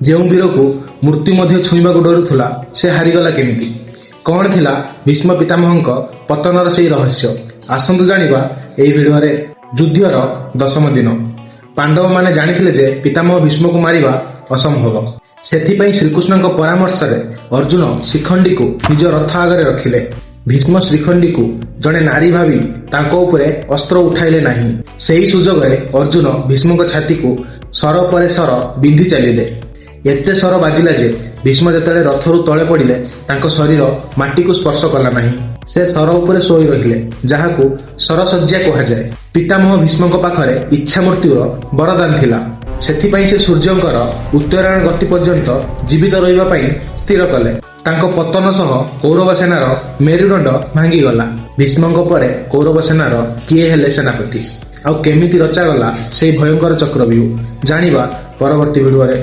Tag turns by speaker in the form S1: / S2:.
S1: ଯେଉଁ ବୀରକୁ ମୃତ୍ୟୁ ମଧ୍ୟ ଛୁଇଁବାକୁ ଡରୁଥିଲା ସେ ହାରିଗଲା କେମିତି? କଣ ଥିଲା ଭୀଷ୍ମ ପିତାମହଙ୍କ ପତନର ସେହି ରହସ୍ୟ? ଆସନ୍ତୁ ଜାଣିବା ଏହି ଭିଡିଓରେ। ଯୁଦ୍ଧର 10ମ ଦିନ। ପାଣ୍ଡବମାନେ ଜାଣିଥିଲେ ଯେ ପିତାମହ ଭୀଷ୍ମକୁ ମାରିବା ଅସମ୍ଭବ। ସେଥିପାଇଁ ଶ୍ରୀକୃଷ୍ଣଙ୍କ ପରାମର୍ଶରେ ଅର୍ଜୁନ ଶ୍ରୀଖଣ୍ଡୀକୁ ନିଜ ରଥ ଆଗରେ ରଖିଲେ। ଭୀଷ୍ମ ଶ୍ରୀଖଣ୍ଡୀକୁ ଜଣେ ନାରୀ ଭାବି ତାଙ୍କ ଉପରେ ଅସ୍ତ୍ର ଉଠାଇଲେ ନାହିଁ। ସେହି ସୁଯୋଗରେ ଅର୍ଜୁନ ଭୀଷ୍ମଙ୍କ ଛାତିକୁ ଶର ପରେ ଶର ବିନ୍ଧି ଚାଲିଲେ। ଏତେ ଶର ବାଜିଲା ଯେ ଭୀଷ୍ମ ଯେତେବେଳେ ରଥରୁ ତଳେ ପଡ଼ିଲେ ତାଙ୍କ ଶରୀର ମାଟିକୁ ସ୍ପର୍ଶ କଲା ନାହିଁ। ସେ ଶର ଉପରେ ଶୋଇ ରହିଲେ, ଯାହାକୁ ଶରଶଯ୍ୟା କୁହାଯାଏ। ପିତାମହ ଭୀଷ୍ମଙ୍କ ପାଖରେ ଇଚ୍ଛା ମୃତ୍ୟୁର ବରଦାନ ଥିଲା। ସେଥିପାଇଁ ସେ ସୂର୍ଯ୍ୟଙ୍କର ଉତ୍ତରାୟଣ ଗତି ପର୍ଯ୍ୟନ୍ତ ଜୀବିତ ରହିବା ପାଇଁ ସ୍ଥିର କଲେ। ତାଙ୍କ ପତନ ସହ କୌରବ ସେନାର ମେରୁଦଣ୍ଡ ଭାଙ୍ଗିଗଲା। ଭୀଷ୍ମଙ୍କ ପରେ କୌରବ ସେନାର କିଏ ହେଲେ ସେନାପତି? ଆଉ କେମିତି ରଚାଗଲା ସେହି ଭୟଙ୍କର ଚକ୍ରବ୍ୟୂହ? ଜାଣିବା ପରବର୍ତ୍ତୀ ଭିଡିଓରେ।